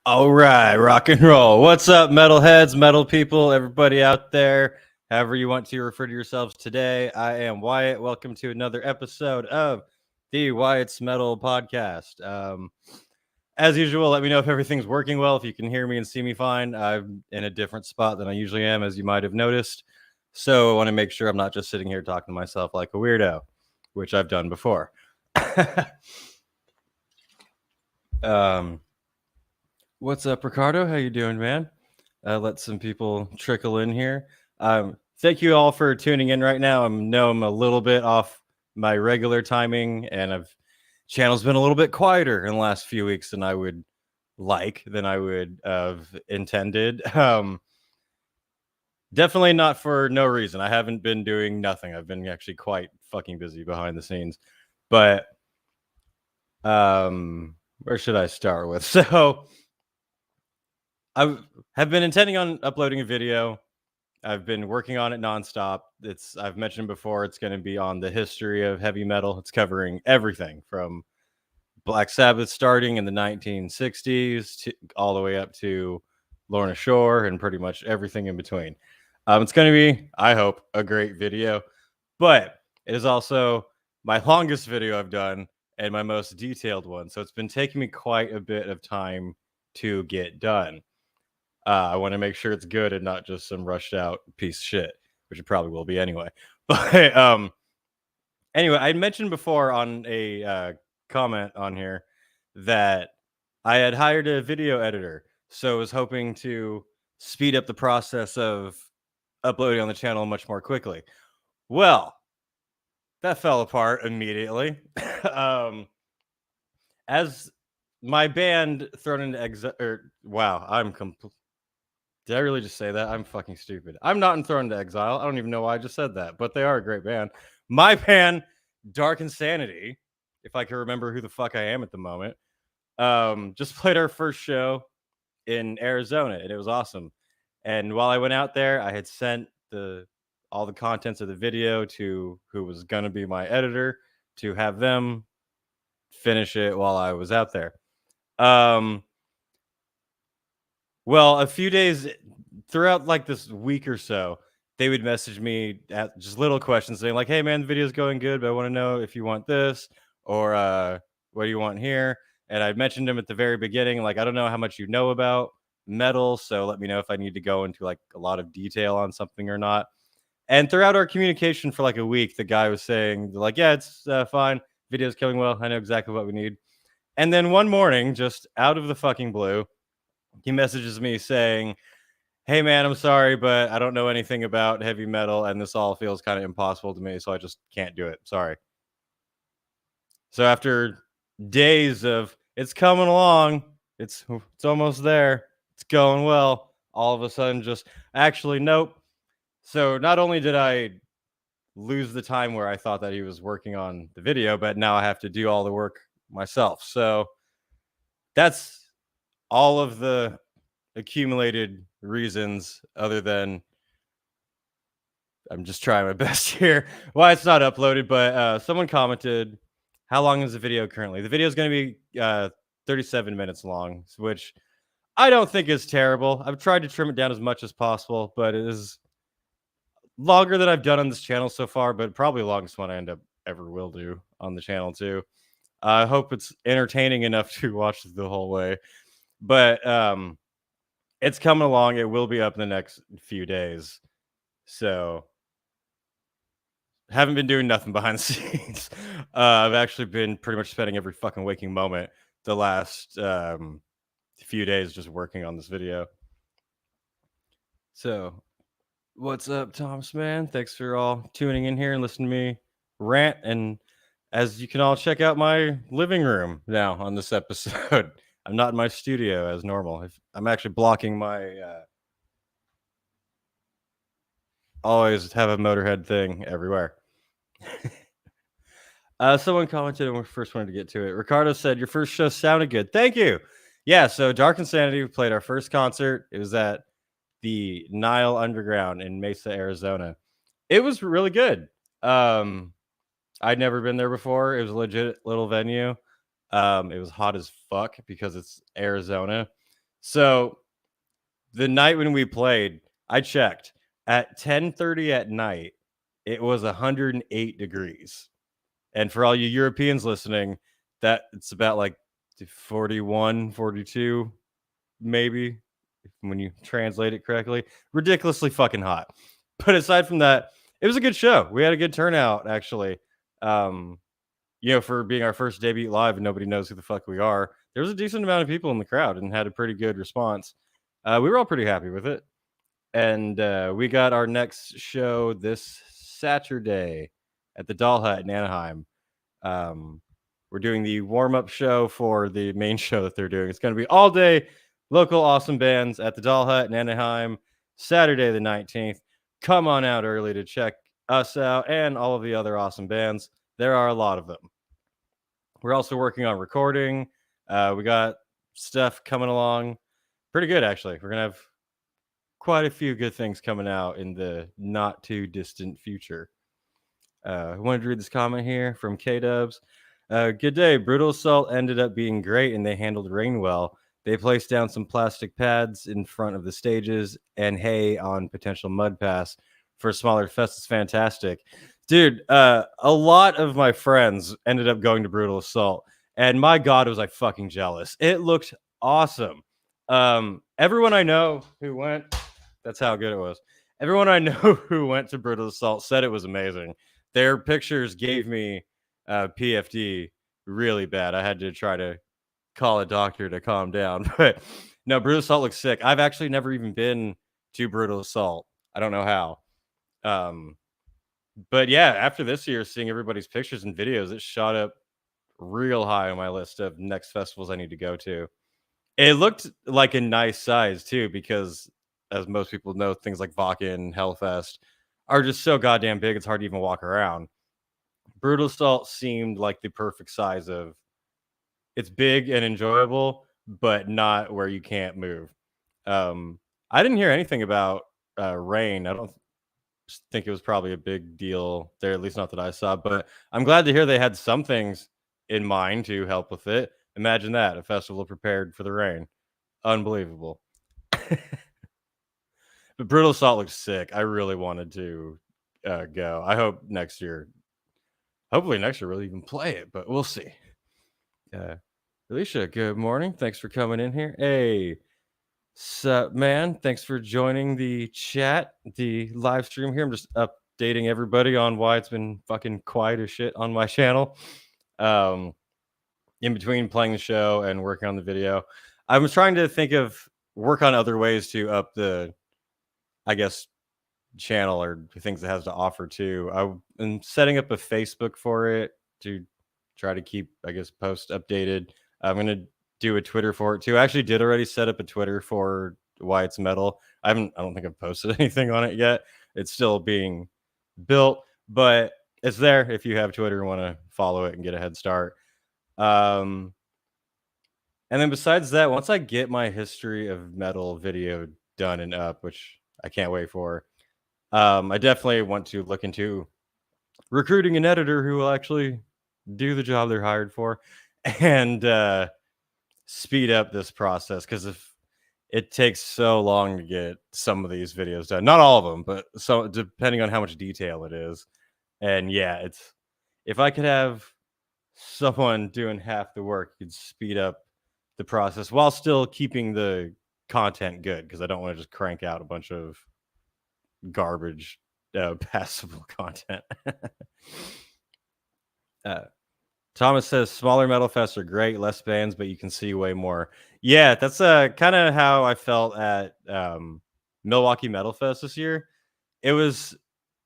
All right, rock and roll. What's up, metalheads, metal people, everybody out there, however you want to refer to yourselves today? I am Wyatt. Welcome to another episode of the Wyatt's Metal podcast. As usual, let me know if everything's working well, if you can hear me and see me fine. I'm in a different spot than I usually am, as you might have noticed. So I want to make sure I'm not just sitting here talking to myself like a weirdo, which I've done before. What's up, Ricardo? How you doing, man? Let some people trickle in here. Thank you all for tuning in right now. I know I'm a little bit off my regular timing, and channel's been a little bit quieter in the last few weeks than I would have intended. Definitely not for no reason. I haven't been doing nothing. I've been actually quite fucking busy behind the scenes. But where should I start with? So I have been intending on uploading a video. I've been working on it nonstop. I've mentioned before, it's going to be on the history of heavy metal. It's covering everything from Black Sabbath starting in the 1960s all the way up to Lorna Shore and pretty much everything in between. It's going to be, I hope, a great video, but it is also my longest video I've done and my most detailed one. So it's been taking me quite a bit of time to get done. I want to make sure it's good and not just some rushed out piece of shit, which it probably will be anyway. But anyway, I mentioned before on a comment on here that I had hired a video editor, so I was hoping to speed up the process of uploading on the channel much more quickly. Well, that fell apart immediately. As my band thrown into exile, wow, did I really just say that? I'm fucking stupid. I'm not thrown into exile. I don't even know why I just said that, but they are a great band. My band, Dark Insanity, if I can remember who the fuck I am at the moment, just played our first show in Arizona, and it was awesome. And while I went out there, I had sent all the contents of the video to who was going to be my editor to have them finish it while I was out there. Well, a few days throughout like this week or so, they would message me at just little questions saying like, "Hey man, the video's going good, but I want to know if you want this or what do you want here?" And I mentioned them at the very beginning, like, I don't know how much you know about metal, so let me know if I need to go into like a lot of detail on something or not. And throughout our communication for like a week, the guy was saying like, "Yeah, it's fine. Video's going well. I know exactly what we need." And then one morning, just out of the fucking blue, he messages me saying, "Hey man, I'm sorry, but I don't know anything about heavy metal, and this all feels kind of impossible to me, so I just can't do it. Sorry." So after days of it's coming along, it's almost there, it's going well, all of a sudden just actually nope. So not only did I lose the time where I thought that he was working on the video, but now I have to do all the work myself. So that's all of the accumulated reasons, other than I'm just trying my best here why it's not uploaded. But someone commented, how long is the video currently? The video is going to be 37 minutes long, which I don't think is terrible. I've tried to trim it down as much as possible, but it is longer than I've done on this channel so far, but probably the longest one I ever will do on the channel too. I hope it's entertaining enough to watch the whole way. But it's coming along. It will be up in the next few days. So haven't been doing nothing behind the scenes. I've actually been pretty much spending every fucking waking moment the last few days just working on this video. So what's up, Thomas, man? Thanks for all tuning in here and listening to me rant. And as you can all check out my living room now on this episode, I'm not in my studio as normal. I'm actually blocking my always have a Motorhead thing everywhere. Someone commented and we first wanted to get to it. Ricardo said, "Your first show sounded good." Thank you. Yeah, so Dark Insanity played our first concert. It was at the Nile Underground in Mesa, Arizona. It was really good. I'd never been there before. It was a legit little venue. It was hot as fuck because it's Arizona. So the night when we played, I checked at 10:30 at night. It was 108 degrees. And for all you Europeans listening, that it's about like 41, 42, maybe, when you translate it correctly. Ridiculously fucking hot. But aside from that, it was a good show. We had a good turnout, actually. Um, for being our first debut live and nobody knows who the fuck we are, there was a decent amount of people in the crowd and had a pretty good response. We were all pretty happy with it. And we got our next show this Saturday at the Doll Hut in Anaheim. We're doing the warm-up show for the main show that they're doing. It's going to be all day local awesome bands at the Doll Hut in Anaheim, Saturday the 19th. Come on out early to check us out and all of the other awesome bands. There are a lot of them. We're also working on recording. We got stuff coming along pretty good, actually. We're going to have quite a few good things coming out in the not too distant future. I wanted to read this comment here from K-Dubs. Good day. Brutal Assault ended up being great and they handled rain well. They placed down some plastic pads in front of the stages and hay on potential mud pass for a smaller fest. It's fantastic. Dude, a lot of my friends ended up going to Brutal Assault, and my God, was I fucking jealous. It looked awesome. Everyone I know who went, that's how good it was. Everyone I know who went to Brutal Assault said it was amazing. Their pictures gave me PFD really bad. I had to try to call a doctor to calm down. But no, Brutal Assault looks sick. I've actually never even been to Brutal Assault. I don't know how. But yeah, after this year, seeing everybody's pictures and videos, it shot up real high on my list of next festivals I need to go to. It looked like a nice size too, because as most people know, things like Vakken and Hellfest are just so goddamn big, it's hard to even walk around. Brutal Assault seemed like the perfect size of it's big and enjoyable, but not where you can't move. I didn't hear anything about rain. I don't think it was probably a big deal there, at least not that I saw, but I'm glad to hear they had some things in mind to help with it. Imagine that, a festival prepared for the rain. Unbelievable. But Brutal Assault looks sick. I really wanted to go. I hope next year, hopefully next year we'll even play it, but we'll see. Alicia, good morning. Thanks for coming in here. Hey, sup, man? Thanks for joining the chat, the live stream here. I'm just updating everybody on why it's been fucking quiet as shit on my channel. In between playing the show and working on the video, I was trying to work on other ways to up the, I guess, channel or things it has to offer too. I'm setting up a Facebook for it to try to keep, I guess, post updated. I'm gonna do a Twitter for it too. I actually did already set up a Twitter for Wyatt's Metal. I don't think I've posted anything on it yet. It's still being built, but it's there if you have Twitter and want to follow it and get a head start. And then besides that, once I get my history of metal video done and up, which I can't wait for, I definitely want to look into recruiting an editor who will actually do the job they're hired for and speed up this process, because if it takes so long to get some of these videos done, not all of them, but so depending on how much detail it is. And yeah, it's, if I could have someone doing half the work, could speed up the process while still keeping the content good, because I don't want to just crank out a bunch of garbage passable content. Thomas says smaller metal fests are great, less bands, but you can see way more. Yeah, that's kind of how I felt at Milwaukee Metal Fest this year. It was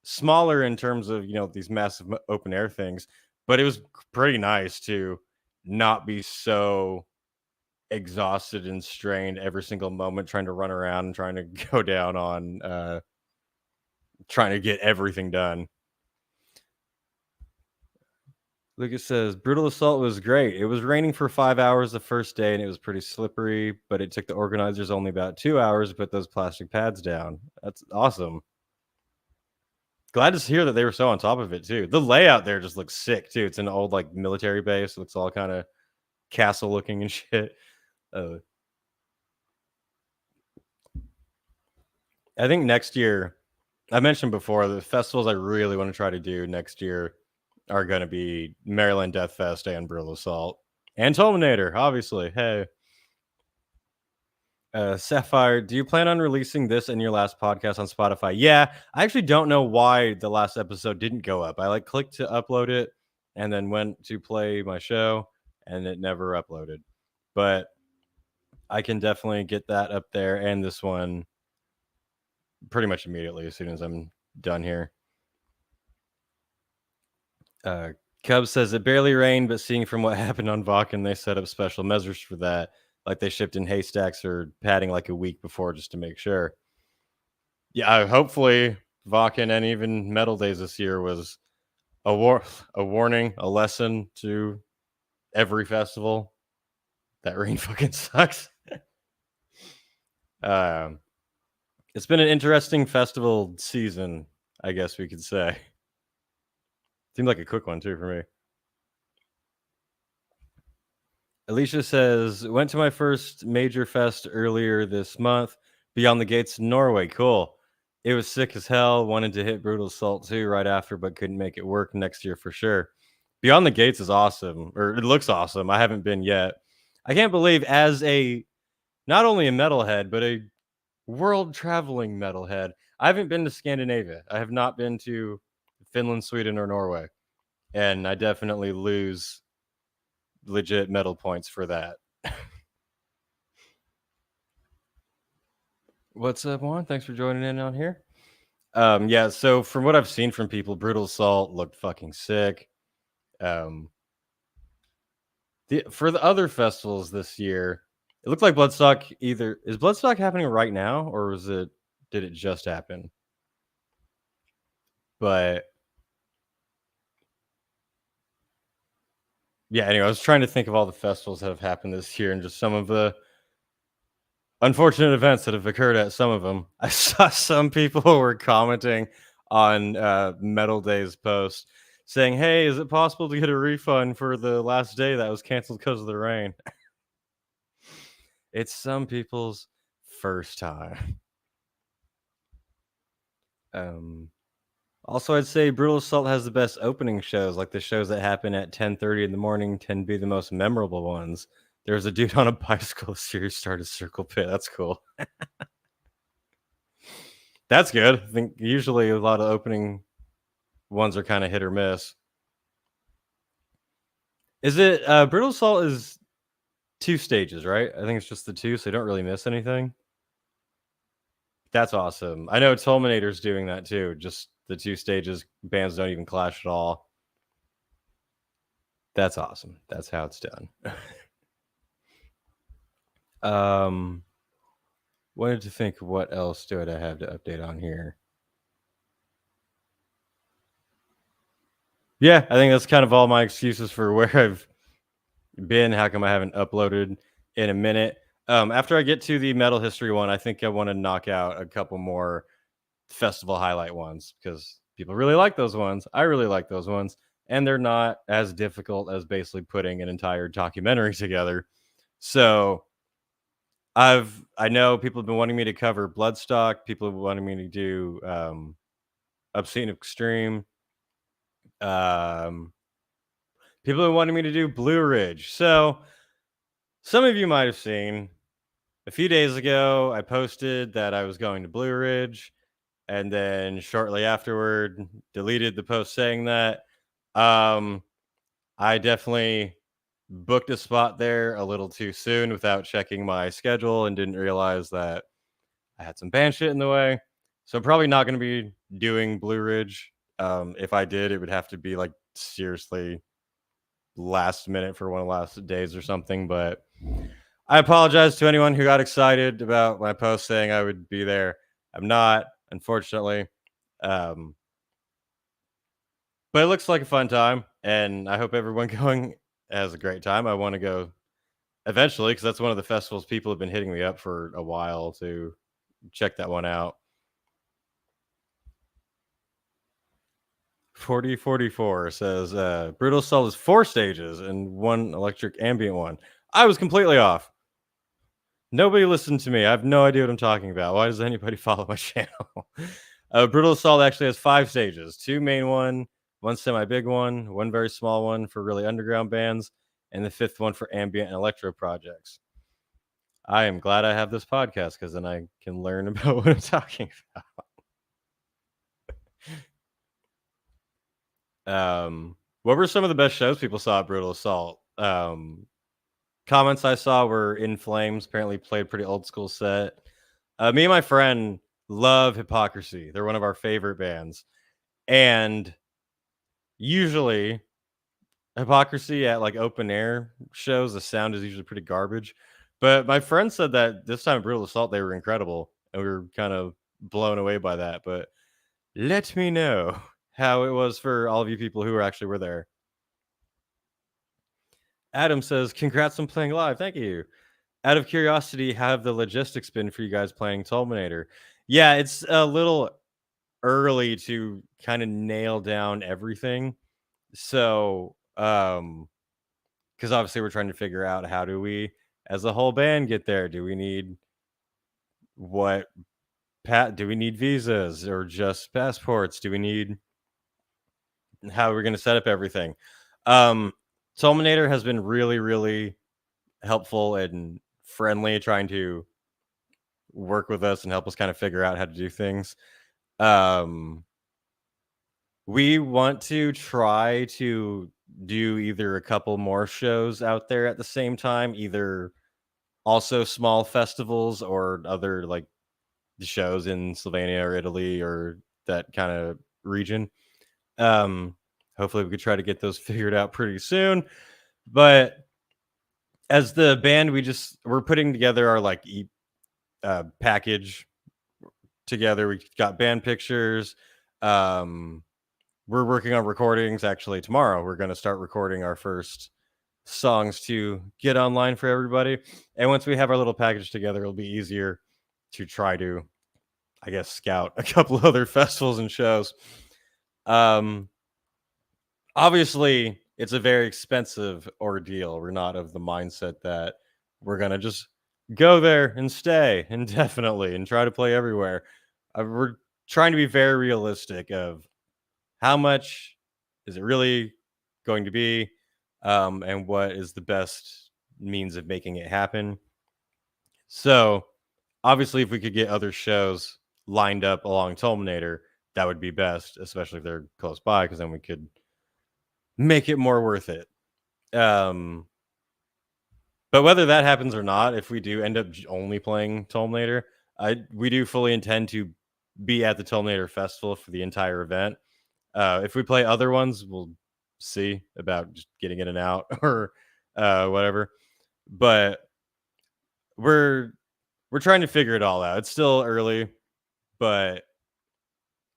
smaller in terms of, these massive open air things, but it was pretty nice to not be so exhausted and strained every single moment trying to run around and trying to go down on trying to get everything done. Lucas says Brutal Assault was great. It was raining for 5 hours the first day and it was pretty slippery, but it took the organizers only about 2 hours to put those plastic pads down. That's awesome. Glad to hear that they were so on top of it too. The layout there just looks sick too. It's an old like military base. It looks all kind of castle looking and shit. I think next year, I mentioned before, the festivals I really want to try to do next year are going to be Maryland Death Fest and Brutal Assault and Tulminator, obviously. Hey, Sapphire, do you plan on releasing this in your last podcast on Spotify? Yeah, I actually don't know why the last episode didn't go up. I like clicked to upload it and then went to play my show and it never uploaded. But I can definitely get that up there and this one pretty much immediately as soon as I'm done here. Uh, Cub says it barely rained, but seeing from what happened on Vakken, they set up special measures for that. Like they shipped in haystacks or padding like a week before just to make sure. Yeah, hopefully Vakken and even Metal Days this year was a warning, a lesson to every festival. That rain fucking sucks. um, it's been an interesting festival season, I guess we could say. Seemed like a quick one too for me. Alicia says, went to my first major fest earlier this month, Beyond the Gates in Norway. Cool. It was sick as hell. Wanted to hit Brutal Assault too right after, but couldn't make it work next year for sure. Beyond the Gates is awesome, or it looks awesome. I haven't been yet. I can't believe, as a not only a metalhead, but a world traveling metalhead, I haven't been to Scandinavia. I have not been to Finland, Sweden, or Norway. And I definitely lose legit metal points for that. What's up, Juan? Thanks for joining in on here. Yeah, so from what I've seen from people, Brutal Assault looked fucking sick. For the other festivals this year, it looked like Bloodstock either is Bloodstock happening right now or did it just happen? But yeah, anyway, I was trying to think of all the festivals that have happened this year and just some of the unfortunate events that have occurred at some of them. I saw some people were commenting on Metal Day's post saying, "Hey, is it possible to get a refund for the last day that was canceled because of the rain?" It's some people's first time. Also, I'd say Brutal Assault has the best opening shows. Like the shows that happen at 10:30 in the morning tend to be the most memorable ones. There's a dude on a bicycle series started Circle Pit. That's cool. That's good. I think usually a lot of opening ones are kind of hit or miss. Is it Brutal Assault is 2 stages, right? I think it's just the 2, so you don't really miss anything. That's awesome. I know Tulminator's doing that too. Just the 2 stages, bands don't even clash at all. That's awesome. That's how it's done. Wanted to think what else do I have to update on here. Yeah, I think that's kind of all my excuses for where I've been. How come I haven't uploaded in a minute? After I get to the metal history one, I think I want to knock out a couple more festival highlight ones because people really like those ones. I really like those ones, and they're not as difficult as basically putting an entire documentary together. So I know people have been wanting me to cover Bloodstock. People have been wanting me to do Obscene Extreme. People have been wanting me to do Blue Ridge. So some of you might have seen a few days ago, I posted that I was going to Blue Ridge, and then shortly afterward, deleted the post saying that. I definitely booked a spot there a little too soon without checking my schedule and didn't realize that I had some band shit in the way. So I'm probably not going to be doing Blue Ridge. If I did, it would have to be like seriously last minute for one of the last days or something. But I apologize to anyone who got excited about my post saying I would be there. I'm not, unfortunately. But it looks like a fun time, and I hope everyone going has a great time. I want to go eventually because that's one of the festivals people have been hitting me up for a while to check that one out. 4044 says Brutal Assault is 4 stages and 1 electric ambient one. I was completely off. Nobody listened to me. I have no idea what I'm talking about. Why does anybody follow my channel? Brutal Assault actually has 5 stages, 2 main one semi big one very small one for really underground bands, and the 5th one for ambient and electro projects. I am glad I have this podcast because then I can learn about what I'm talking about. What were some of the best shows people saw at Brutal Assault? Comments I saw were In Flames apparently played pretty old school set. Me and my friend love Hypocrisy. They're one of our favorite bands. And usually Hypocrisy at like open air shows, the sound is usually pretty garbage. But my friend said that this time at Brutal Assault they were incredible. And we were kind of blown away by that. But let me know how it was for all of you people who actually were there. Adam says, congrats on playing live. Thank you. Out of curiosity, how have the logistics been for you guys playing Tulminator? Yeah, it's a little early to kind of nail down everything. So, because obviously we're trying to figure out how do we, as a whole band, get there? Do we need what? Do we need visas or just passports? Do we need how are we going to set up everything? Um, Tulminator has been really, really helpful and friendly, trying to work with us and help us kind of figure out how to do things. Um, we want to try to do either a couple more shows out there at the same time, either also small festivals or other like shows in Slovenia or Italy or that kind of region. Um, Hopefully we could try to get those figured out pretty soon. But as the band, we're putting together our like package together. We got band pictures. Um, we're working on recordings. Actually, tomorrow we're going to start recording our first songs to get online for everybody. And once we have our little package together, it'll be easier to try to, I guess, scout a couple other festivals and shows. Um, Obviously, it's a very expensive ordeal. We're not of the mindset that we're gonna just go there and stay indefinitely and try to play everywhere. We're trying to be very realistic of how much is it really going to be, and what is the best means of making it happen. So, obviously, if we could get other shows lined up along Tulminator, that would be best, especially if they're close by, because then we could make it more worth it. Um, but whether that happens or not, if we do end up only playing Tulminator, we do fully intend to be at the Tulminator Festival for the entire event. If we play other ones, we'll see about just getting in and out or whatever. But we're we're trying to figure it all out. It's still early, but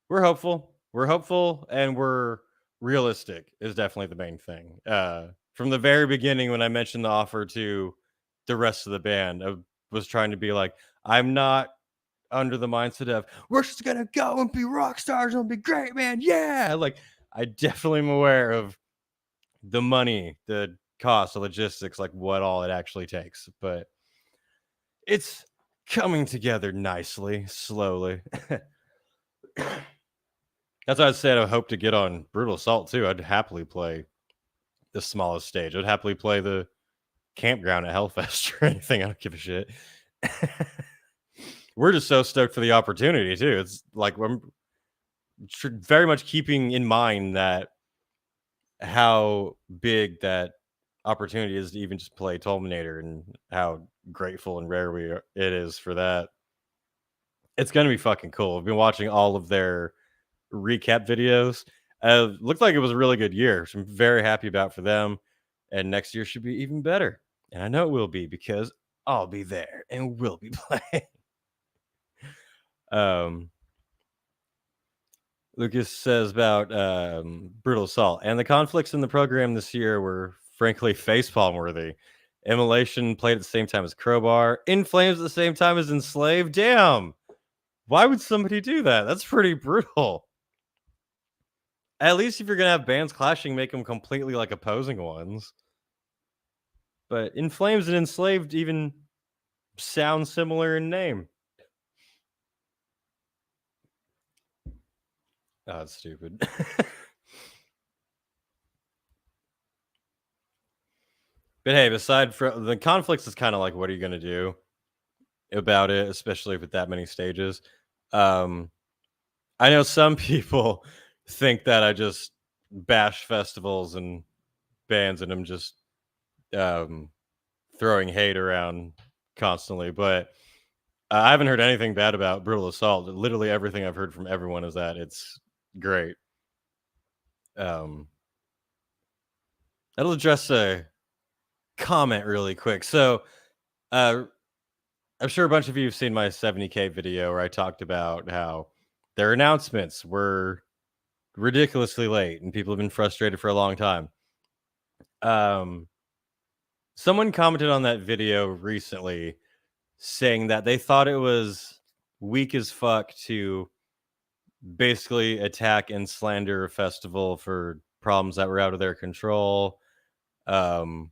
we're hopeful. We're hopeful, and we're realistic is definitely the main thing. From the very beginning, when I mentioned the offer to the rest of the band, I was trying to be like, I'm not under the mindset of we're just gonna go and be rock stars and it'll be great, man. Yeah, like I definitely am aware of the money, the cost, the logistics, like what all it actually takes. But it's coming together nicely, slowly. That's why I said I hope to get on Brutal Assault too. I'd happily play the smallest stage. I'd happily play the campground at Hellfest or anything. I don't give a shit. We're just so stoked for the opportunity too. It's like I'm very much keeping in mind that how big that opportunity is to even just play Tulminator and how grateful and rare it is for that. It's gonna be fucking cool. I've been watching all of their recap videos. Looked like it was a really good year, which I'm very happy about for them. And next year should be even better. And I know it will be because I'll be there and we'll be playing. um, Lucas says about Brutal Assault. And the conflicts in the program this year were frankly facepalm worthy. Immolation played at the same time as Crowbar. In Flames at the same time as Enslaved. Damn. Why would somebody do that? That's pretty brutal. At least if you're gonna have bands clashing, make them completely like opposing ones. But In Flames and Enslaved even sound similar in name. Oh, that's stupid. But hey, beside from the conflicts is kind of like, what are you gonna do about it, especially with that many stages? Um, I know some people think that I just bash festivals and bands, and I'm just um, throwing hate around constantly. But I haven't heard anything bad about Brutal Assault. Literally everything I've heard from everyone is that it's great. Um, that'll address a comment really quick. So, uh, I'm sure a bunch of you have seen my 70K video where I talked about how their announcements were ridiculously late and people have been frustrated for a long time. Um, someone commented on that video recently saying that they thought it was weak as fuck to basically attack and slander a festival for problems that were out of their control. Um,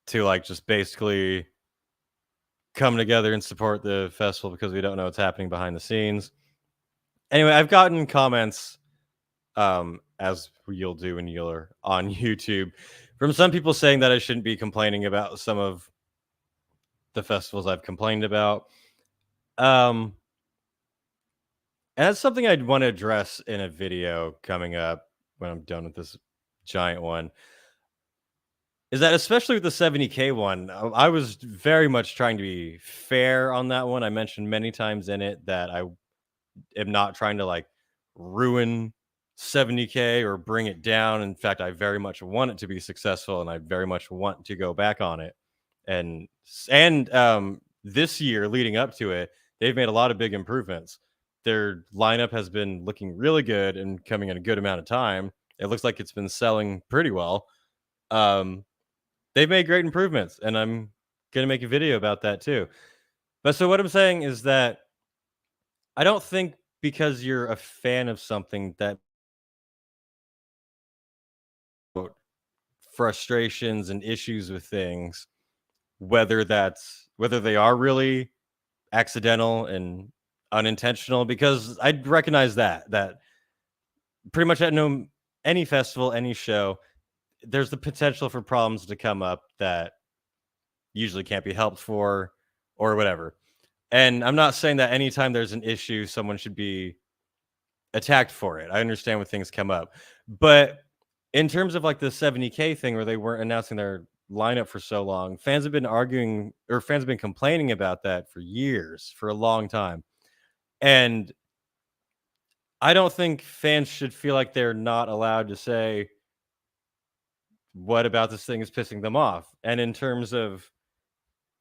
to like just basically come together and support the festival because we don't know what's happening behind the scenes. Anyway, I've gotten comments, as you'll do when you're on YouTube, from some people saying that I shouldn't be complaining about some of the festivals I've complained about. Um, and that's something I'd want to address in a video coming up when I'm done with this giant one. Is that especially with the 70K one, I was very much trying to be fair on that one. I mentioned many times in it that I am not trying to like ruin 70K or bring it down. In fact, I very much want it to be successful and I very much want to go back on it. And this year leading up to it, they've made a lot of big improvements. Their lineup has been looking really good and coming in a good amount of time. It looks like it's been selling pretty well. Um, they've made great improvements, and I'm gonna make a video about that too. But so what I'm saying is that I don't think because you're a fan of something that frustrations and issues with things, whether they are really accidental and unintentional, because I recognize that pretty much at no any festival, any show, there's the potential for problems to come up that usually can't be helped for or whatever. And I'm not saying that anytime there's an issue, someone should be attacked for it. I understand when things come up. But in terms of like the 70K thing where they weren't announcing their lineup for so long, fans have been arguing or fans have been complaining about that for years, for a long time. And I don't think fans should feel like they're not allowed to say what about this thing is pissing them off. And in terms of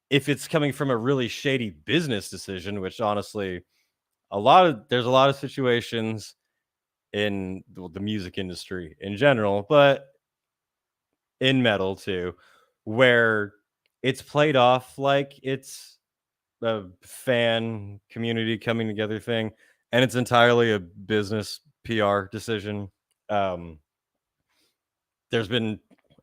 if it's coming from a really shady business decision, which honestly, there's a lot of situations in the music industry in general, but in metal too, where it's played off like it's a fan community coming together thing, and it's entirely a business PR decision. Um, there's been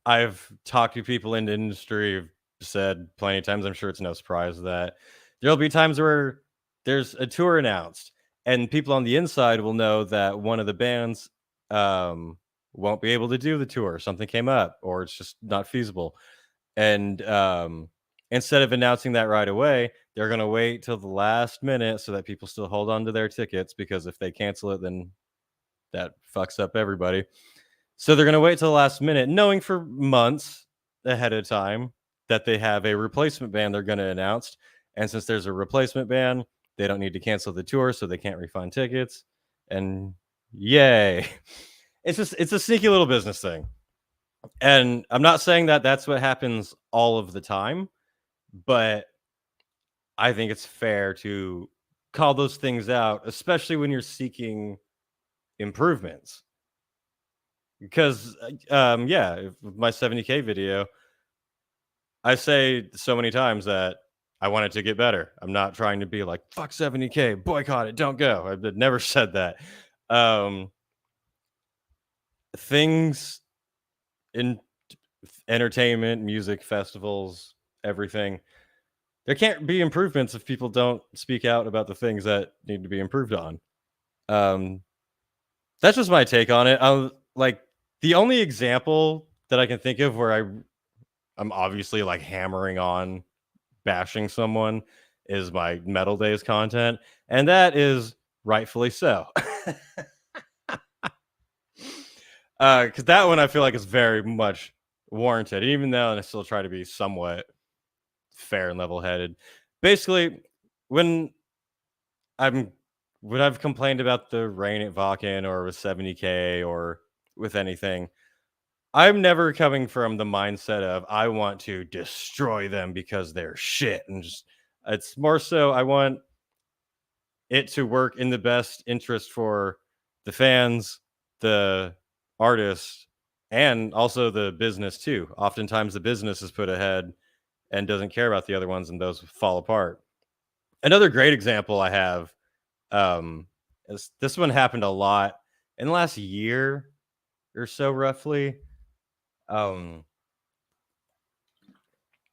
I've talked to people in the industry who've said plenty of times, I'm sure it's no surprise that there'll be times where there's a tour announced and people on the inside will know that one of the bands um won't be able to do the tour. Something came up or it's just not feasible. And instead of announcing that right away, they're gonna wait till the last minute so that people still hold on to their tickets because if they cancel it, then that fucks up everybody. So they're gonna wait till the last minute, knowing for months ahead of time that they have a replacement band they're gonna announce. And since there's a replacement band, they don't need to cancel the tour, so they can't refund tickets. And yay. It's a sneaky little business thing. And I'm not saying that that's what happens all of the time, but I think it's fair to call those things out, especially when you're seeking improvements. Because, yeah, with my 70K video, I say so many times that I want it to get better. I'm not trying to be like, fuck 70K, boycott it, don't go. I've never said that. Um, things in entertainment, music, festivals, everything, there can't be improvements if people don't speak out about the things that need to be improved on. Um, that's just my take on it. Like the only example that I can think of where I'm obviously like hammering on bashing someone is my Metal Days content, and that is rightfully so. Because that one I feel like is very much warranted, even though I still try to be somewhat fair and level-headed. Basically, when I'm when I've complained about the rain at Vakken or with 70K or with anything, I'm never coming from the mindset of I want to destroy them because they're shit and just it's more so I want it to work in the best interest for the fans, the artists, and also the business too. Oftentimes the business is put ahead and doesn't care about the other ones and those fall apart. Another great example I have um is this one happened a lot in the last year or so roughly. Um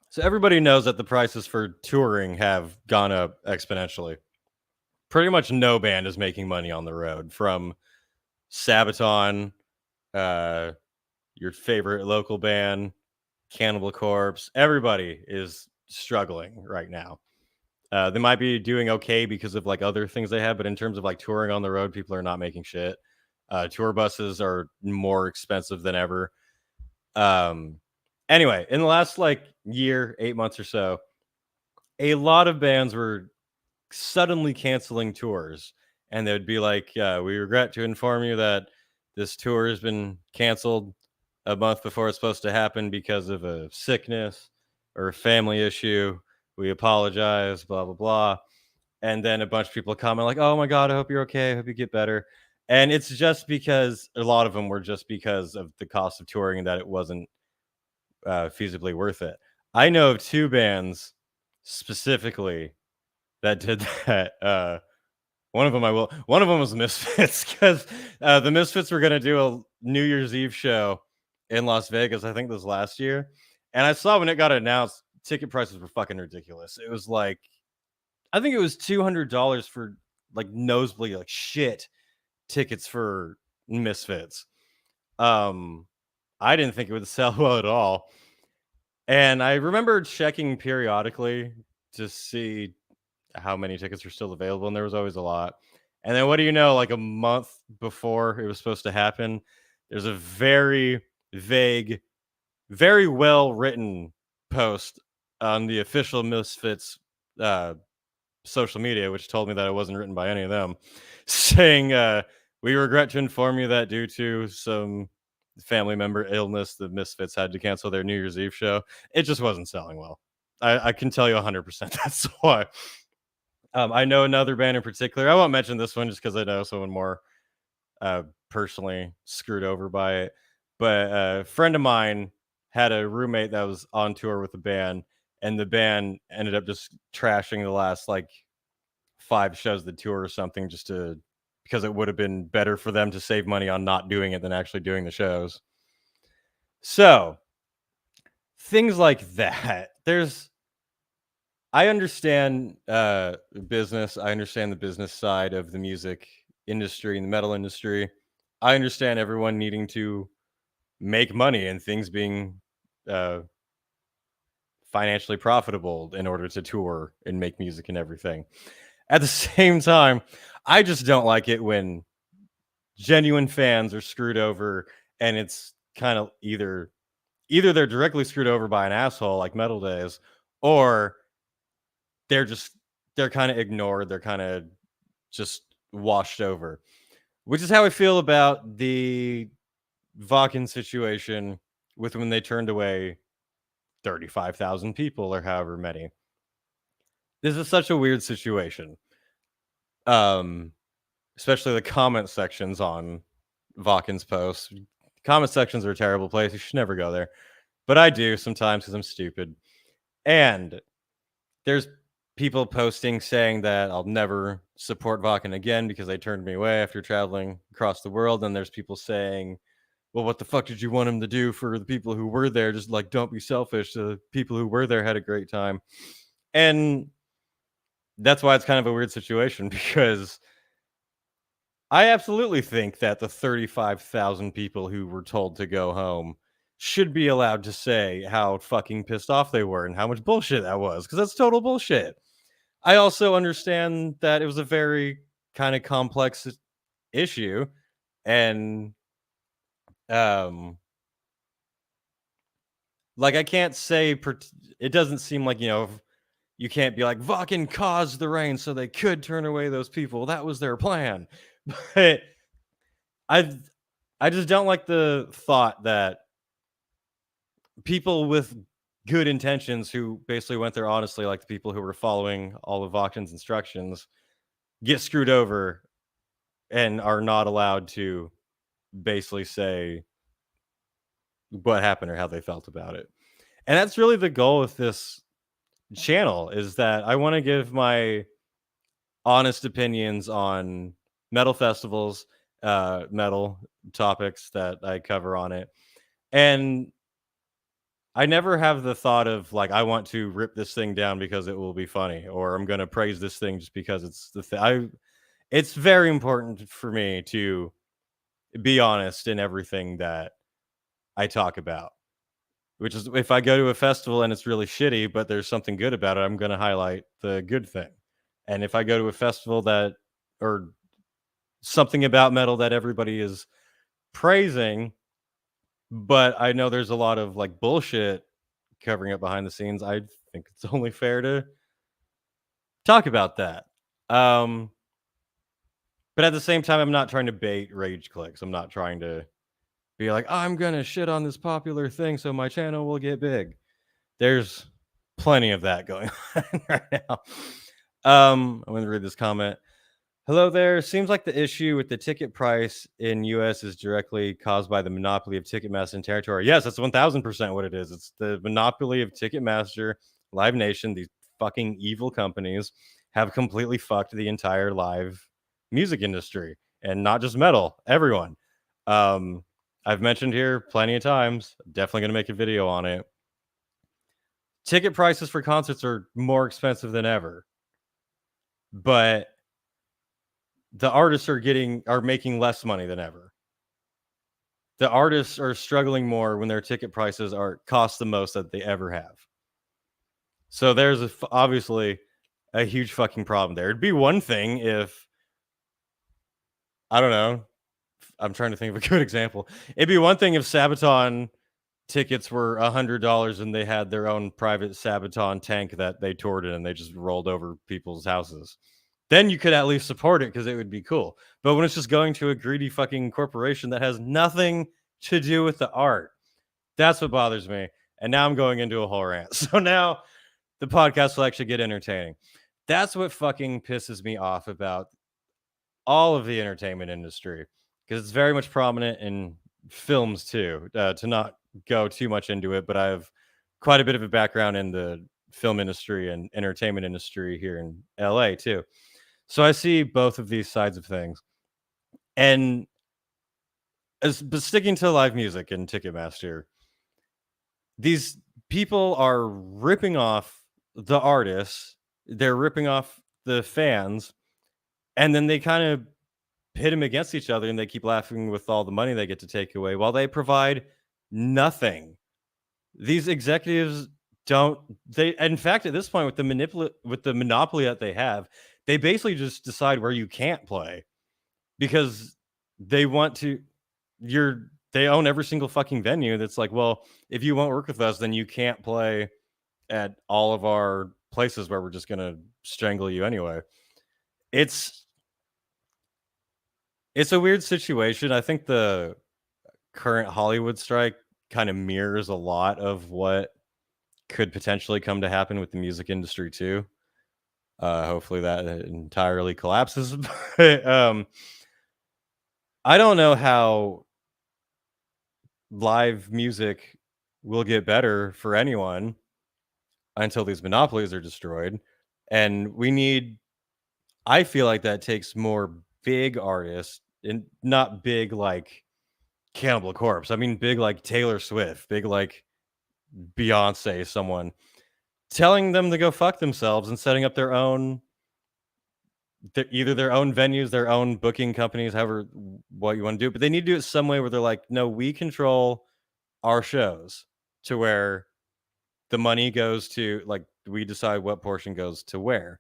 so everybody knows that the prices for touring have gone up exponentially. Pretty much no band is making money on the road from Sabaton, uh, your favorite local band, Cannibal Corpse. Everybody is struggling right now. They might be doing okay because of like other things they have, but in terms of like touring on the road, people are not making shit. Tour buses are more expensive than ever. Um, anyway, in the last like year, 8 months or so, a lot of bands were suddenly canceling tours, and they'd be like, "We regret to inform you that this tour has been canceled a month before it's supposed to happen because of a sickness or a family issue. We apologize." Blah blah blah. And then a bunch of people comment like, "Oh my god, I hope you're okay. I hope you get better." And it's just because a lot of them were just because of the cost of touring and that it wasn't feasibly worth it. I know of two bands specifically that did that. One of them I will. One of them was Misfits because the Misfits were gonna do a New Year's Eve show in Las Vegas. I think this was last year, and I saw when it got announced, ticket prices were fucking ridiculous. It was like I think it was $200 for like nosebleed, like shit tickets for Misfits. Um, I didn't think it would sell well at all, and I remember checking periodically to see how many tickets were still available, and there was always a lot. And then what do you know, like a month before it was supposed to happen, there's a very vague, very well written post on the official Misfits uh, social media, which told me that it wasn't written by any of them, saying, "We regret to inform you that due to some family member illness, the Misfits had to cancel their New Year's Eve show." It just wasn't selling well. I can tell you 100% that's why. I know another band in particular. I won't mention this one just because I know someone more personally screwed over by it. But a friend of mine had a roommate that was on tour with the band, and the band ended up just trashing the last like 5 shows of the tour or something, just to because it would have been better for them to save money on not doing it than actually doing the shows. So things like that. I understand business. I understand the business side of the music industry and the metal industry. I understand everyone needing to make money and things being uh, financially profitable in order to tour and make music and everything. At the same time, I just don't like it when genuine fans are screwed over, and it's kind of either they're directly screwed over by an asshole like Metal Days, or they're just they're kind of ignored. They're kind of just washed over, which is how I feel about the Vakken situation with when they turned away 35,000 people or however many. This is such a weird situation. Um, Especially the comment sections on Vakken's posts. Comment sections are a terrible place. You should never go there. But I do sometimes because I'm stupid. And there's people posting saying that I'll never support Vakken again because they turned me away after traveling across the world. And there's people saying, well, what the fuck did you want him to do for the people who were there? Just like, don't be selfish. The people who were there had a great time. And that's why it's kind of a weird situation because I absolutely think that the 35,000 people who were told to go home should be allowed to say how fucking pissed off they were and how much bullshit that was, because that's total bullshit. I also understand that it was a very kind of complex issue, and um like I can't say it doesn't seem like, you can't be like fucking caused the rain so they could turn away those people. That was their plan. But I I just don't like the thought that people with good intentions who basically went there honestly, like the people who were following all of Auction's instructions, get screwed over and are not allowed to basically say what happened or how they felt about it. And that's really the goal with this channel, is that I want to give my honest opinions on metal festivals, metal topics that I cover on it. And I never have the thought of like I want to rip this thing down because it will be funny, or I'm going to praise this thing just because it's the thing. It's very important for me to be honest in everything that I talk about. Which is, if I go to a festival and it's really shitty, but there's something good about it, I'm going to highlight the good thing. And if I go to a festival that, or something about metal that everybody is praising, but I know there's a lot of like bullshit covering up behind the scenes, I think it's only fair to talk about that. Um, but at the same time, I'm not trying to bait rage clicks. I'm not trying to be like, I'm going to shit on this popular thing so my channel will get big. There's plenty of that going on right now. I'm going to read this comment. Hello there. Seems like the issue with the ticket price in US is directly caused by the monopoly of Ticketmaster and territory. Yes, that's 1000% what it is. It's the monopoly of Ticketmaster, Live Nation. These fucking evil companies have completely fucked the entire live music industry, and not just metal, everyone. Um, I've mentioned here plenty of times. Definitely going to make a video on it. Ticket prices for concerts are more expensive than ever, but the artists are making less money than ever. The artists are struggling more when their ticket prices are cost the most that they ever have. So there's obviously a huge fucking problem there. It'd be one thing if, I don't know, I'm trying to think of a good example. It'd be one thing if Sabaton tickets were $100 and they had their own private Sabaton tank that they toured in and they just rolled over people's houses. Then you could at least support it because it would be cool. But when it's just going to a greedy fucking corporation that has nothing to do with the art, that's what bothers me. And now I'm going into a whole rant. So now the podcast will actually get entertaining. That's what fucking pisses me off about all of the entertainment industry, because it's very much prominent in films too. To not go too much into it, but I have quite a bit of a background in the film industry and entertainment industry here in LA too. So I see both of these sides of things. And but sticking to live music and Ticketmaster, these people are ripping off the artists, they're ripping off the fans, and then they kind of pit them against each other and they keep laughing with all the money they get to take away while they provide nothing. These executives don't, they, in fact, at this point with the monopoly that they have, they basically just decide where you can't play, because they want to, they own every single fucking venue that's like, well, if you won't work with us, then you can't play at all of our places where we're just gonna strangle you anyway. It's it's a weird situation. I think the current Hollywood strike kind of mirrors a lot of what could potentially come to happen with the music industry too. Hopefully that entirely collapses. But, I don't know how live music will get better for anyone until these monopolies are destroyed. And we need, I feel like that takes more big artists, and not big like Cannibal Corpse. I mean, big like Taylor Swift, big like Beyonce, someone telling them to go fuck themselves and setting up their own, either their own venues, their own booking companies, however what you want to do. But they need to do it some way where they're like, no, we control our shows to where the money goes to, like, we decide what portion goes to where.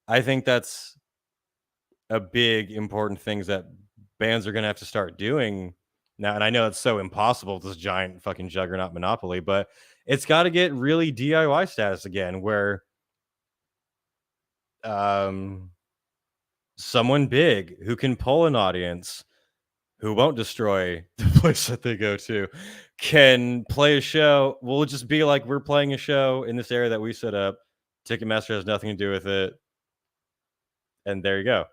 I think that's a big important things that bands are going to have to start doing now. And I know it's so impossible with this giant fucking juggernaut monopoly, but it's got to get really DIY status again, where um someone big who can pull an audience who won't destroy the place that they go to can play a show. We'll just be like, we're playing a show in this area that we set up. Ticketmaster has nothing to do with it. And there you go.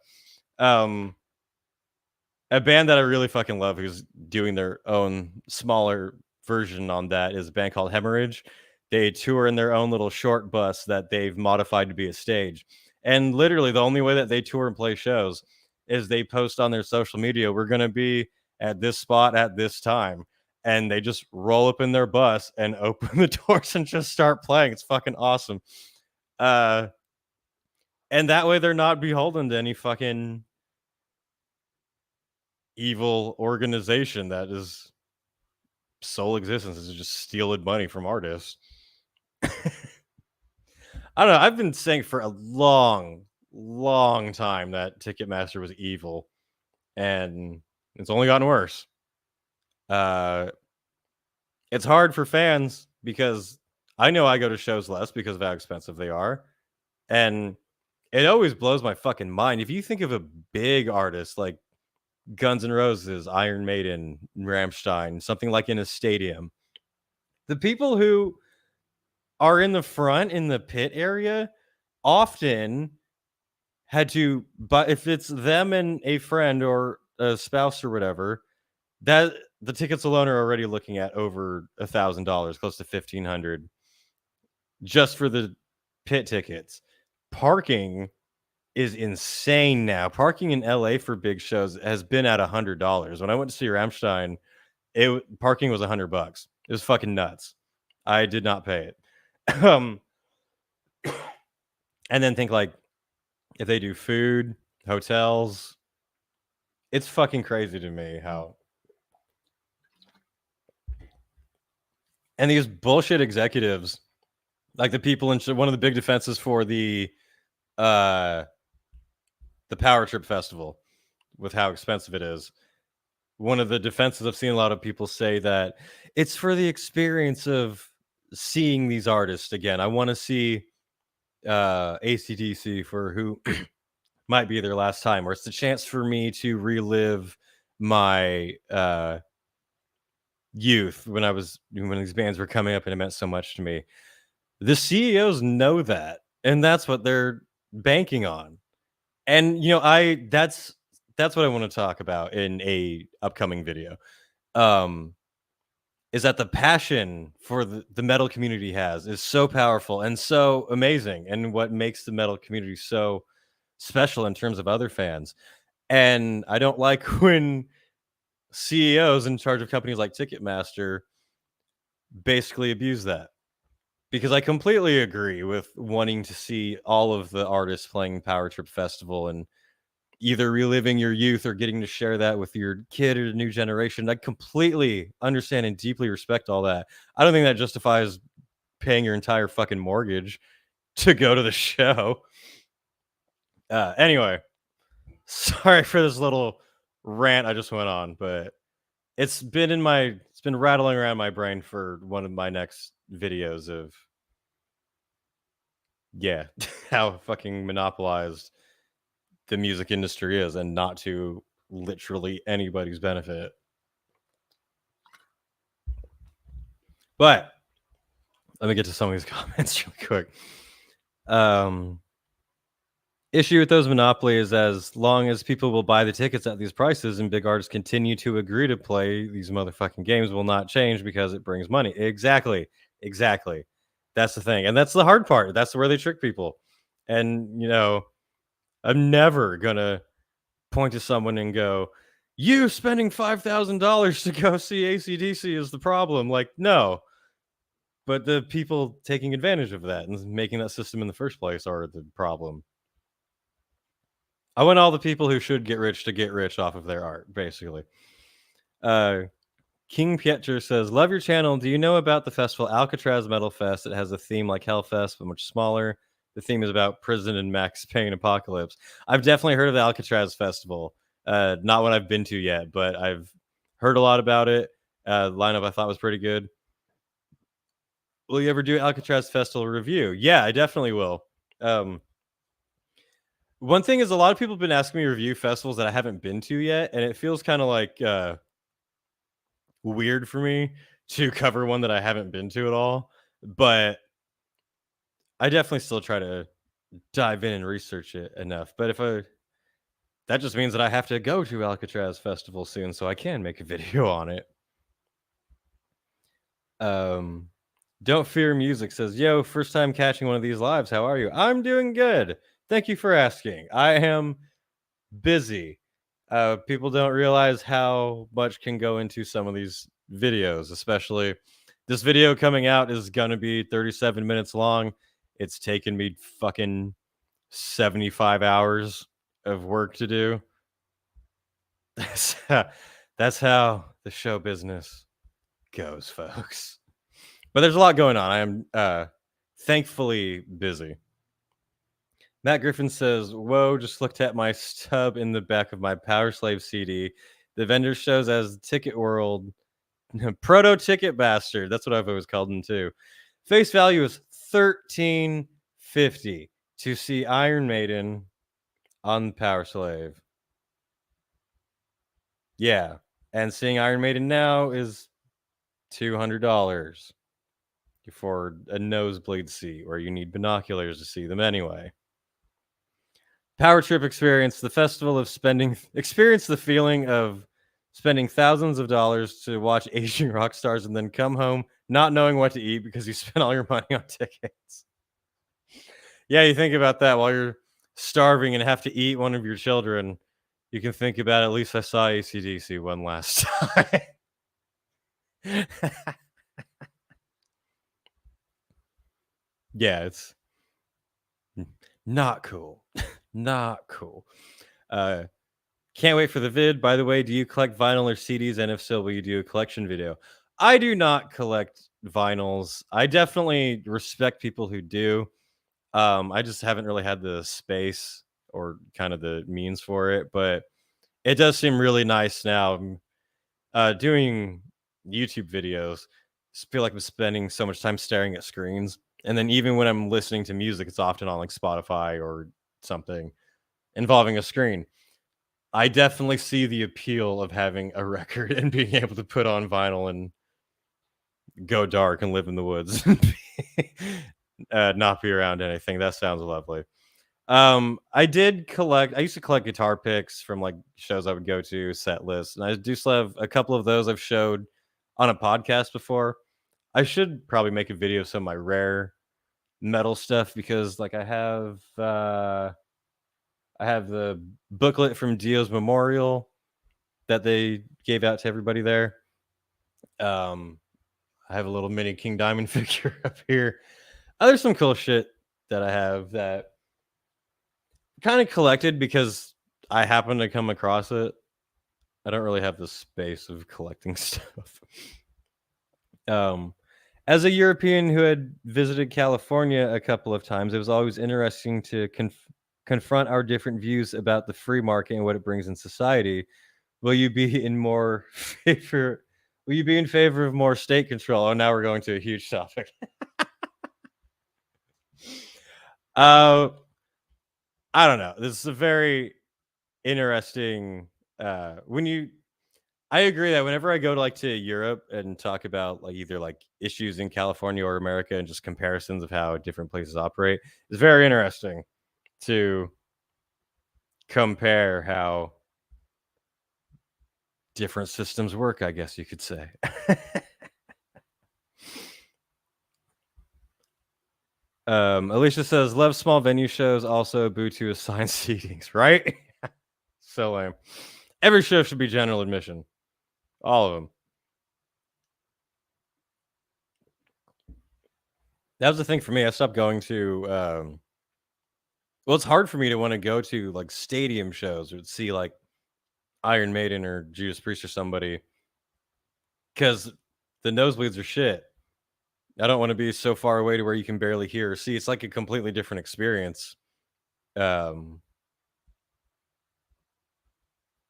A band that I really fucking love who's doing their own smaller version on that is a band called Hemorrhage. They tour in their own little short bus that they've modified to be a stage. And literally the only way that they tour and play shows is they post on their social media, we're going to be at this spot at this time. And they just roll up in their bus and open the doors and just start playing. It's fucking awesome. And that way they're not beholden to any fucking evil organization that is sole existence is just stealing money from artists. I don't know. I've been saying for a long, long time that Ticketmaster was evil, and it's only gotten worse. It's hard for fans because I know I go to shows less because of how expensive they are, and it always blows my fucking mind. If you think of a big artist like Guns N' Roses, Iron Maiden, Rammstein, something like in a stadium, the people who are in the front in the pit area often had to, but if it's them and a friend or a spouse or whatever, that the tickets alone are already looking at over $1,000, close to 1,500, just for the pit tickets. Parking is insane now. Parking in LA for big shows has been at $100. When I went to see Rammstein, parking was $100. It was fucking nuts. I did not pay it. And then think like if they do food, hotels, it's fucking crazy to me how. And these bullshit executives, like the people in one of the big defenses for the Power Trip Festival, with how expensive it is. One of the defenses I've seen a lot of people say that it's for the experience of seeing these artists again. I want to see AC/DC for who might be their last time, or it's the chance for me to relive my youth when these bands were coming up and it meant so much to me. The CEOs know that, and that's what they're banking on. And that's what I want to talk about in a upcoming video. Is that the passion for the metal community is so powerful and so amazing, and what makes the metal community so special in terms of other fans. And I don't like when CEOs in charge of companies like Ticketmaster basically abuse that, because I completely agree with wanting to see all of the artists playing Power Trip Festival and either reliving your youth or getting to share that with your kid or the new generation. I completely understand and deeply respect all that. I don't think that justifies paying your entire fucking mortgage to go to the show. Anyway, sorry for this little rant I just went on, but it's been rattling around my brain for one of my next videos of how fucking monopolized the music industry is, and not to literally anybody's benefit. But let me get to some of these comments really quick. Issue with those monopolies, as long as people will buy the tickets at these prices and big artists continue to agree to play these motherfucking games, will not change because it brings money. Exactly. That's the thing. And that's the hard part. That's where they trick people. And, I'm never going to point to someone and go, you spending $5,000 to go see AC/DC is the problem. Like, no. But the people taking advantage of that and making that system in the first place are the problem. I want all the people who should get rich to get rich off of their art, basically. Uh, King Pietro says, "Love your channel. Do you know about the festival Alcatraz Metal Fest? It has a theme like Hellfest, but much smaller. The theme is about prison and Max Payne apocalypse." I've definitely heard of the Alcatraz Festival. Not one I've been to yet, but I've heard a lot about it. Lineup I thought was pretty good. Will you ever do Alcatraz Festival review? Yeah, I definitely will. Um, One thing is a lot of people have been asking me to review festivals that I haven't been to yet, and it feels kind of like weird for me to cover one that I haven't been to at all. But I definitely still try to dive in and research it enough. But if I that just means that I have to go to Alcatraz Festival soon, so I can make a video on it. Um, Don't Fear Music says, "Yo, first time catching one of these lives. How are you?" I'm doing good. Thank you for asking. I am busy. People don't realize how much can go into some of these videos, especially this video coming out is going to be 37 minutes long. It's taken me fucking 75 hours of work to do. That's how the show business goes, folks. But there's a lot going on. I am thankfully busy. Matt Griffin says, "Whoa, just looked at my stub in the back of my Power Slave CD. The vendor shows as Ticket World Proto Ticket Bastard." That's what I've always called him too. Face value is $13.50 to see Iron Maiden on Power Slave. Yeah, and seeing Iron Maiden now is $200 for a nosebleed seat, where you need binoculars to see them anyway. Power Trip Experience, the festival of spending. Experience the feeling of spending thousands of dollars to watch Asian rock stars and then come home not knowing what to eat because you spent all your money on tickets. Yeah, you think about that while you're starving and have to eat one of your children. You can think about, at least I saw AC/DC one last time. Yeah, it's not cool. Not cool. Uh, Can't wait for the vid. By the way, do you collect vinyl or CDs? And if so, will you do a collection video? I do not collect vinyls. I definitely respect people who do. I just haven't really had the space or kind of the means for it, but it does seem really nice now. Doing YouTube videos, just feel like I'm spending so much time staring at screens. And then even when I'm listening to music, it's often on like Spotify or something involving a screen. I definitely see the appeal of having a record and being able to put on vinyl and go dark and live in the woods and not be around anything. That sounds lovely. I used to collect guitar picks from like shows I would go to, set lists, and I do still have a couple of those I've showed on a podcast before. I should probably make a video of some of my rare metal stuff, because like I have the booklet from Dio's Memorial that they gave out to everybody there. Um, I have a little mini King Diamond figure up here. There's some cool shit that I have that kind of collected because I happened to come across it. I don't really have the space of collecting stuff. Um, as a European who had visited California a couple of times, it was always interesting to confront our different views about the free market and what it brings in society. Will you be in more favor? Will you be in favor of more state control? Oh, now we're going to a huge topic. uh, I don't know. This is a very interesting. When you, I agree that whenever I go to like to Europe and talk about like either like issues in California or America and just comparisons of how different places operate, it's very interesting to compare how different systems work, I guess you could say. Alicia says, "Love small venue shows, also boo to assigned seatings," right? So lame. Every show should be general admission. All of them. That was the thing for me. I stopped going to, well, it's hard for me to wanna go to, like, stadium shows or see, like, Iron Maiden or Judas Priest or somebody, because the nosebleeds are shit. I don't wanna be so far away to where you can barely hear or see. It's like a completely different experience. Um,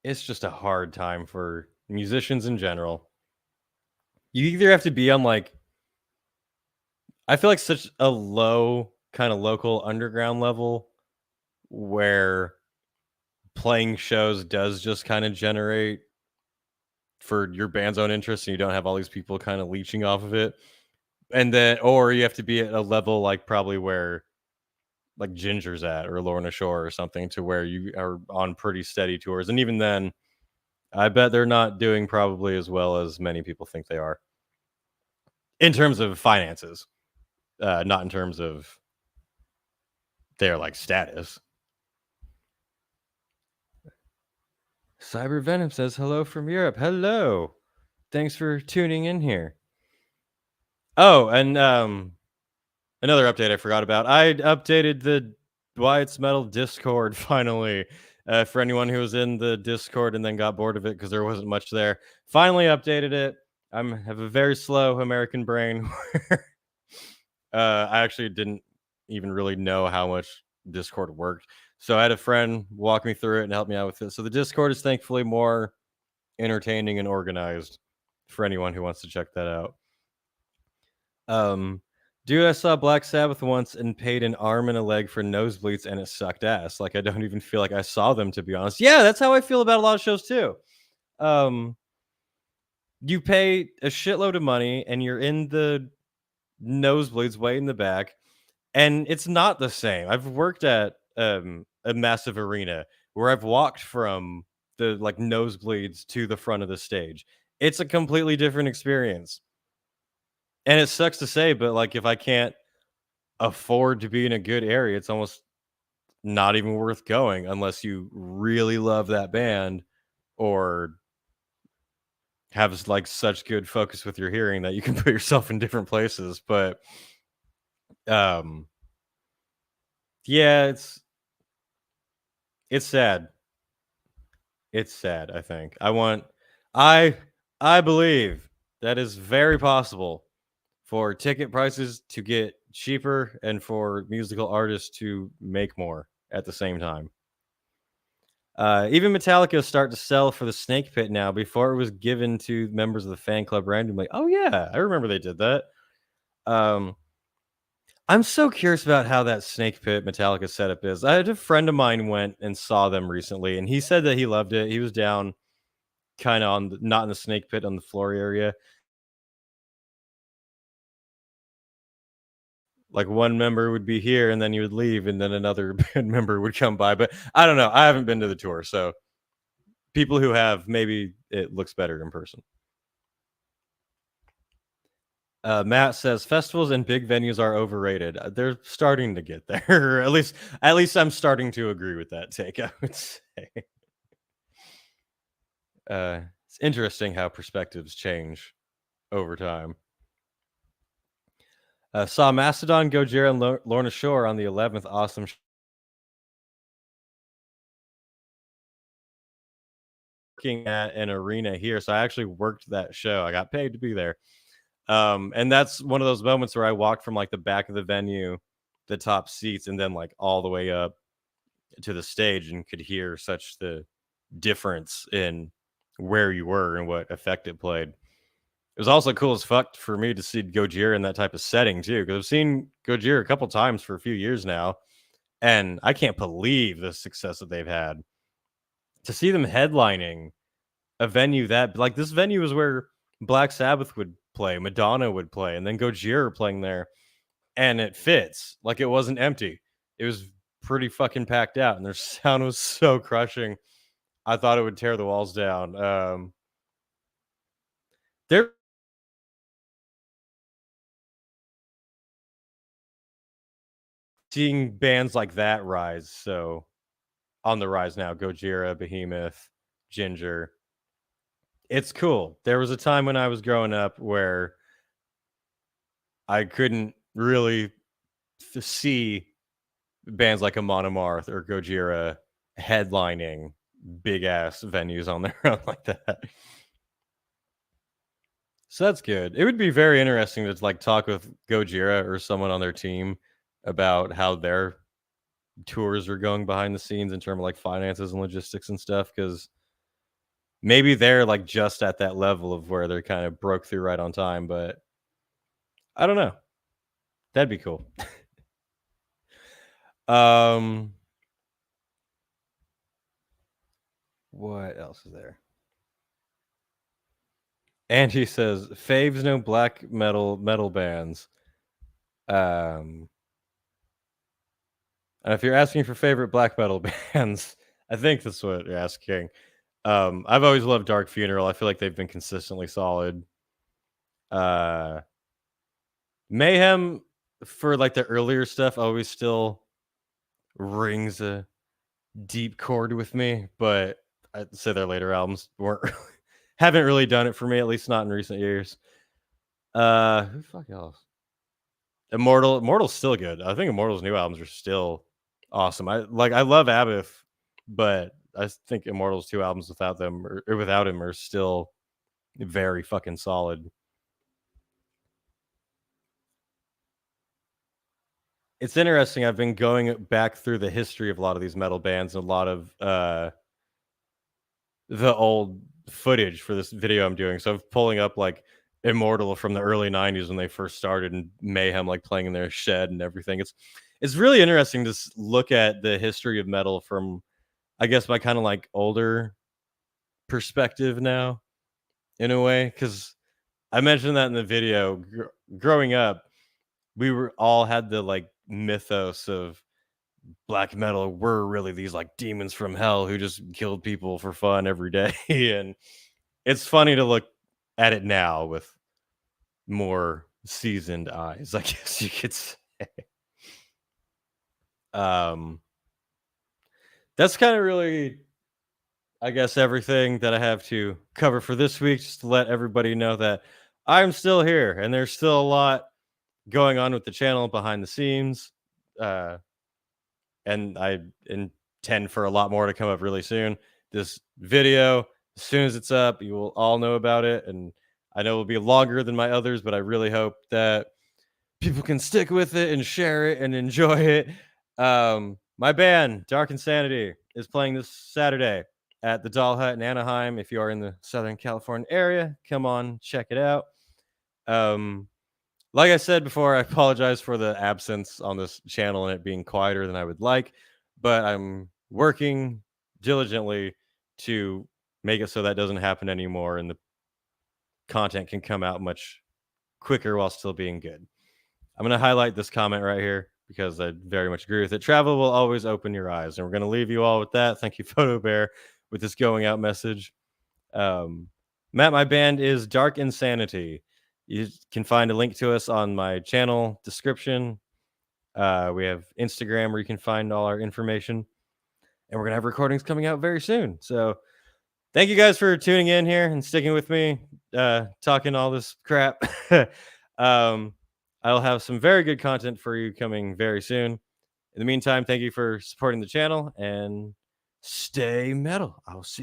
it's just a hard time for musicians in general. You either have to be on, like, I feel like such a low, kinda local underground level where playing shows does just kinda generate for your band's own interest, and you don't have all these people kinda leeching off of it. And then or you have to be at a level, like, probably where, like, Ginger's at or Lorna Shore or something to where you are on pretty steady tours, and even then, I bet they're not doing probably as well as many people think they are in terms of finances, not in terms of their, like, status. Cyber Venom says, "Hello from Europe." Hello. Thanks for tuning in here. Oh, and, another update I forgot about. I updated the Wyatt's Metal Discord finally. For anyone who was in the Discord and then got bored of it because there wasn't much there, finally updated it. I have a very slow American brain. I actually didn't even really know how much Discord worked, so I had a friend walk me through it and help me out with it. So the Discord is thankfully more entertaining and organized for anyone who wants to check that out. Um, Dude, I saw Black Sabbath once and paid an arm and a leg for nosebleeds, and it sucked ass. Like, I don't even feel like I saw them, to be honest. Yeah, that's how I feel about a lot of shows too. Um, you pay a shitload of money, and you're in the nosebleeds way in the back, and it's not the same. I've worked at a massive arena where I've walked from the like nosebleeds to the front of the stage. It's a completely different experience. And it sucks to say, but like if I can't afford to be in a good area, it's almost not even worth going unless you really love that band or have like such good focus with your hearing that you can put yourself in different places. But um yeah, it's sad. It's sad, I think. I I believe that is very possible for ticket prices to get cheaper and for musical artists to make more at the same time. Even Metallica start to sell for the Snake Pit now before it was given to members of the fan club randomly. Oh yeah, I remember they did that. Um, I'm so curious about how that Snake Pit Metallica setup is. I had a friend of mine went and saw them recently, and he said that he loved it. He was down kind of on the, not in the Snake Pit on the floor area. Like one member would be here, and then you would leave, and then another band member would come by. But I don't know. I haven't been to the tour, so people who have, maybe it looks better in person. Matt says festivals and big venues are overrated. They're starting to get there. At least I'm starting to agree with that take. I would say. It's interesting how perspectives change over time. Saw Mastodon, Gojira, and Lorna Shore on the 11th. Awesome. Working at an arena here, so I actually worked that show. I got paid to be there. And that's one of those moments where I walked from like the back of the venue, the top seats, and then like all the way up to the stage and could hear such the difference in where you were and what effect it played. It was also cool as fuck for me to see Gojira in that type of setting too, because I've seen Gojira a couple times for a few years now, and I can't believe the success that they've had. To see them headlining a venue that like this venue is where Black Sabbath would play, Madonna would play, and then Gojira playing there, and it fits. Like it wasn't empty. It was pretty fucking packed out, and their sound was so crushing. I thought it would tear the walls down. They're seeing bands like that rise, so on the rise now. Gojira, Behemoth, Ginger. It's cool. There was a time when I was growing up where I couldn't really see bands like a Monomarth or Gojira headlining big ass venues on their own like that. So that's good. It would be very interesting to like talk with Gojira or someone on their team about how their tours are going behind the scenes in terms of like finances and logistics and stuff. Because maybe they're like just at that level of where they're kind of broke through right on time, but I don't know. That'd be cool. um, what else is there? And he says, "Faves no black metal bands." Um, and if you're asking for favorite black metal bands, I think that's what you're asking. I've always loved Dark Funeral. I feel like they've been consistently solid. Uh, Mayhem for like the earlier stuff always still rings a deep chord with me, but I'd say their later albums weren't haven't really done it for me, at least not in recent years. Who the fuck else? Immortal's still good. I think Immortal's new albums are still awesome. I love Abbott, but I think Immortal's 2 albums without them or without him are still very fucking solid. It's interesting. I've been going back through the history of a lot of these metal bands and a lot of the old footage for this video I'm doing. So I'm pulling up like Immortal from the early 90s when they first started and Mayhem like playing in their shed and everything. It's really interesting to look at the history of metal from I guess my kind of like older perspective now in a way cuz I mentioned that in the video growing up we were all had the like mythos of black metal were really these like demons from hell who just killed people for fun every day and it's funny to look at it now with more seasoned eyes, I guess you could say. Um, that's kind of really, I guess, everything that I have to cover for this week. Just to let everybody know that I'm still here and there's still a lot going on with the channel behind the scenes. Uh, and I intend for a lot more to come up really soon. This video, as soon as it's up, you will all know about it. And I know it'll be longer than my others, but I really hope that people can stick with it and share it and enjoy it. My band, Dark Insanity, is playing this Saturday at the Doll Hut in Anaheim. If you are in the Southern California area, come on, check it out. Um, like I said before, I apologize for the absence on this channel and it being quieter than I would like, but I'm working diligently to make it so that doesn't happen anymore and the content can come out much quicker while still being good. I'm going to highlight this comment right here because I very much agree with it. Travel will always open your eyes. And we're going to leave you all with that. Thank you, Photo Bear, with this going out message. Matt, my band is Dark Insanity. You can find a link to us on my channel description. We have Instagram where you can find all our information. And we're going to have recordings coming out very soon. So thank you guys for tuning in here and sticking with me, talking all this crap. um, I'll have some very good content for you coming very soon. In the meantime, thank you for supporting the channel and stay metal. I'll see